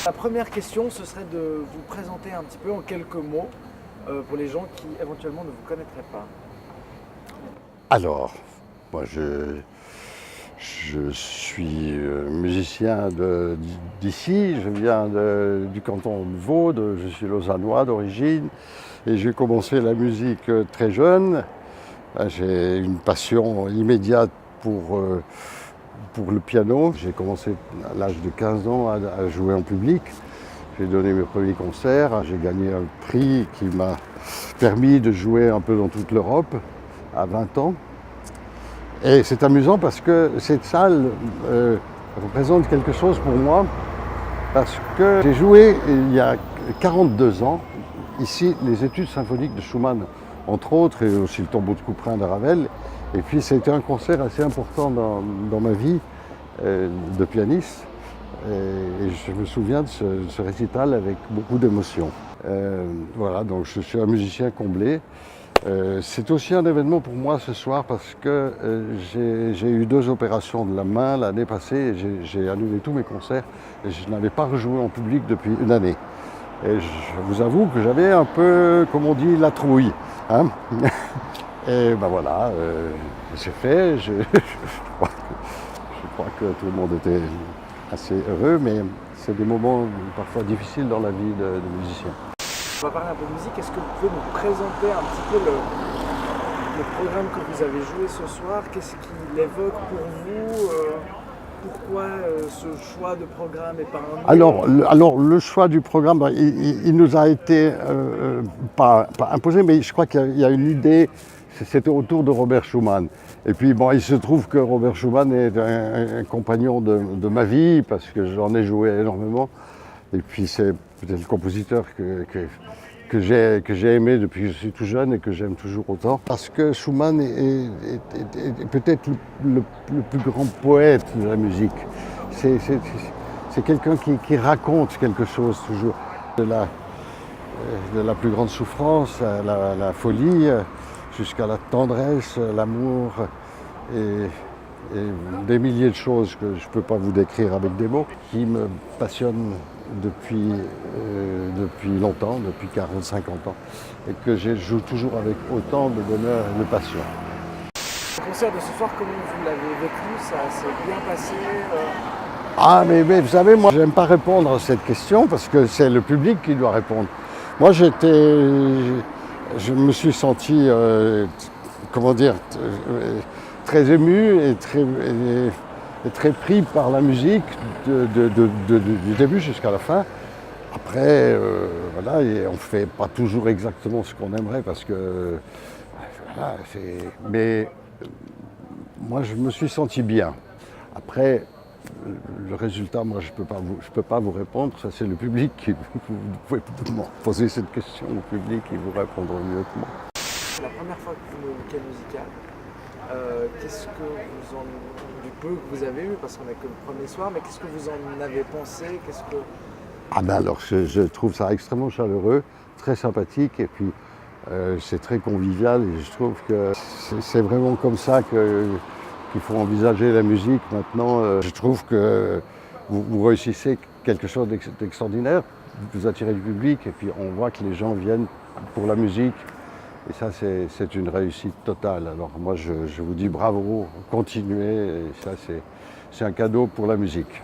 La première question, ce serait de vous présenter un petit peu en quelques mots pour les gens qui éventuellement ne vous connaîtraient pas. Alors, moi je suis musicien d'ici, je viens du canton de Vaud, je suis lausannois d'origine et j'ai commencé la musique très jeune. J'ai une passion immédiate pour le piano. J'ai commencé à l'âge de 15 ans à jouer en public. J'ai donné mes premiers concerts, j'ai gagné un prix qui m'a permis de jouer un peu dans toute l'Europe à 20 ans. Et c'est amusant parce que cette salle représente quelque chose pour moi, parce que j'ai joué il y a 42 ans, ici, les études symphoniques de Schumann, entre autres, et aussi le tombeau de Couperin de Ravel. Et puis c'était un concert assez important dans ma vie de pianiste. Et je me souviens de ce récital avec beaucoup d'émotion. Voilà, donc je suis un musicien comblé. C'est aussi un événement pour moi ce soir parce que j'ai eu 2 opérations de la main l'année passée et j'ai annulé tous mes concerts et je n'avais pas rejoué en public depuis une année. Et je vous avoue que j'avais un peu, comme on dit, la trouille. Hein. Et ben voilà, c'est fait. Je crois que tout le monde était assez heureux, mais c'est des moments parfois difficiles dans la vie de musicien. On va parler un peu de musique. Est-ce que vous pouvez nous présenter un petit peu le programme que vous avez joué ce soir? Qu'est-ce qu'il évoque pour vous? Pourquoi ce choix de programme et pas un autre? Alors le choix du programme, il nous a été pas imposé, mais je crois qu'il y a une idée, c'était autour de Robert Schumann. Et puis bon, il se trouve que Robert Schumann est un compagnon de ma vie, parce que j'en ai joué énormément. Et puis c'est peut-être le compositeur que j'ai aimé depuis que je suis tout jeune et que j'aime toujours autant. Parce que Schumann est peut-être le plus grand poète de la musique. C'est quelqu'un qui raconte quelque chose toujours. De la plus grande souffrance, la folie, jusqu'à la tendresse, l'amour et des milliers de choses que je ne peux pas vous décrire avec des mots, qui me passionnent depuis longtemps, depuis 40-50 ans, et que je joue toujours avec autant de bonheur et de passion. Le concert de ce soir, comment vous l'avez vécu? Ça s'est bien passé? Ah mais vous savez, moi j'aime pas répondre à cette question parce que c'est le public qui doit répondre. Moi je me suis senti, comment dire, très ému et très pris par la musique du début jusqu'à la fin. Après, voilà, on ne fait pas toujours exactement ce qu'on aimerait parce que, voilà, mais moi je me suis senti bien. Après, le résultat, moi je peux pas vous répondre, ça c'est le public qui, vous pouvez poser cette question au public, il vous répondra mieux que moi. La première fois que vous jouez au week-end musical, qu'est-ce que du peu que vous avez eu, parce qu'on n'est que le premier soir, mais qu'est-ce que vous en avez pensé? Ah ben alors je trouve ça extrêmement chaleureux, très sympathique et puis c'est très convivial et je trouve que c'est vraiment comme ça qu'il faut envisager la musique maintenant. Je trouve que vous réussissez quelque chose d'extraordinaire, vous attirez le public et puis on voit que les gens viennent pour la musique. Et ça, c'est une réussite totale. Alors moi, je vous dis bravo, continuez. Et ça, c'est un cadeau pour la musique.